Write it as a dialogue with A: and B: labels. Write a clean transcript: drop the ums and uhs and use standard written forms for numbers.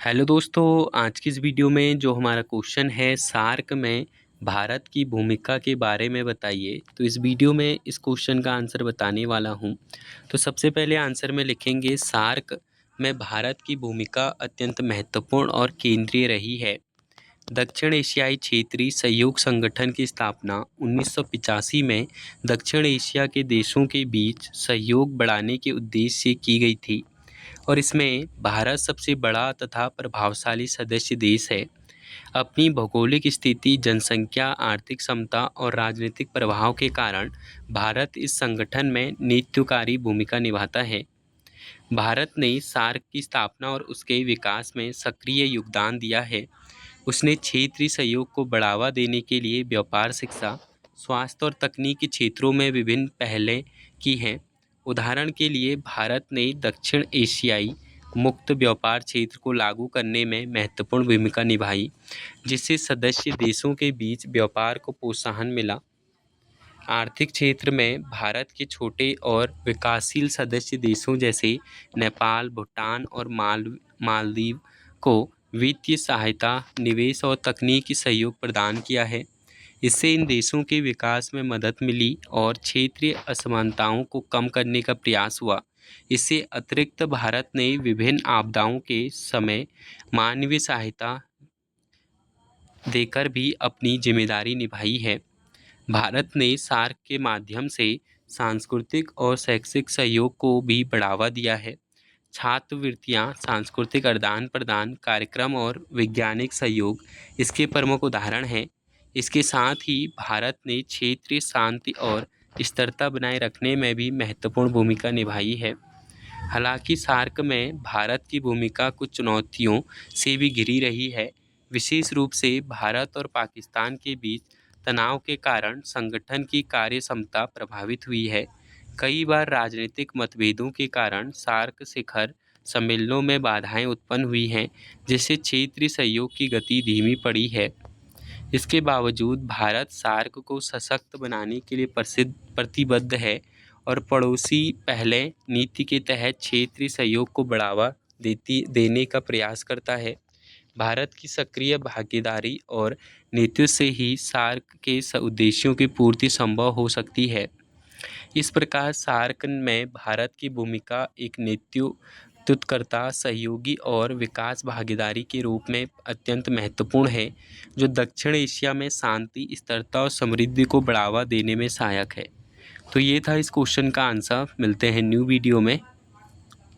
A: Hello दोस्तों, आज की इस वीडियो में जो हमारा क्वेश्चन है सार्क में भारत की भूमिका के बारे में बताइए। तो इस वीडियो में इस क्वेश्चन का आंसर बताने वाला हूं। तो सबसे पहले आंसर में लिखेंगे सार्क में भारत की भूमिका अत्यंत महत्वपूर्ण और केंद्रीय रही है। दक्षिण एशियाई क्षेत्रीय सहयोग संगठन की स्थापना 1985 में दक्षिण एशिया के देशों के बीच सहयोग बढ़ाने के उद्देश्य से की गई थी और इसमें भारत सबसे बड़ा तथा प्रभावशाली सदस्य देश है। अपनी भौगोलिक स्थिति, जनसंख्या, आर्थिक क्षमता और राजनीतिक प्रभाव के कारण भारत इस संगठन में नेतृत्वकारी भूमिका निभाता है। भारत ने सार्क की स्थापना और उसके विकास में सक्रिय योगदान दिया है। उसने क्षेत्रीय सहयोग को बढ़ावा देने के लिए व्यापार, शिक्षा, स्वास्थ्य और तकनीकी क्षेत्रों में विभिन्न पहलें की हैं। उदाहरण के लिए भारत ने दक्षिण एशियाई मुक्त व्यापार क्षेत्र को लागू करने में महत्वपूर्ण भूमिका निभाई, जिससे सदस्य देशों के बीच व्यापार को प्रोत्साहन मिला। आर्थिक क्षेत्र में भारत के छोटे और विकासशील सदस्य देशों जैसे नेपाल, भूटान और मालदीव को वित्तीय सहायता, निवेश और तकनीकी सहयोग प्रदान किया है। इससे इन देशों के विकास में मदद मिली और क्षेत्रीय असमानताओं को कम करने का प्रयास हुआ। इससे अतिरिक्त भारत ने विभिन्न आपदाओं के समय मानवीय सहायता देकर भी अपनी जिम्मेदारी निभाई है। भारत ने सार्क के माध्यम से सांस्कृतिक और शैक्षिक सहयोग को भी बढ़ावा दिया है। छात्रवृत्तियां, सांस्कृतिक आदान प्रदान कार्यक्रम और वैज्ञानिक सहयोग इसके प्रमुख उदाहरण हैं। इसके साथ ही भारत ने क्षेत्रीय शांति और स्थिरता बनाए रखने में भी महत्वपूर्ण भूमिका निभाई है। हालांकि सार्क में भारत की भूमिका कुछ चुनौतियों से भी घिरी रही है। विशेष रूप से भारत और पाकिस्तान के बीच तनाव के कारण संगठन की कार्य क्षमता प्रभावित हुई है। कई बार राजनीतिक मतभेदों के कारण सार्क शिखर सम्मेलनों में बाधाएं उत्पन्न हुई हैं, जिससे क्षेत्रीय सहयोग की गति धीमी पड़ी है। इसके बावजूद भारत सार्क को सशक्त बनाने के लिए प्रतिबद्ध है और पड़ोसी पहले नीति के तहत क्षेत्रीय सहयोग को बढ़ावा देने का प्रयास करता है। भारत की सक्रिय भागीदारी और नेतृत्व से ही सार्क के उद्देश्यों की पूर्ति संभव हो सकती है। इस प्रकार सार्क में भारत की भूमिका एक नेतृत्वकर्ता, सहयोगी और विकास भागीदारी के रूप में अत्यंत महत्वपूर्ण है, जो दक्षिण एशिया में शांति, स्थिरता और समृद्धि को बढ़ावा देने में सहायक है। तो ये था इस क्वेश्चन का आंसर। मिलते हैं न्यू वीडियो में।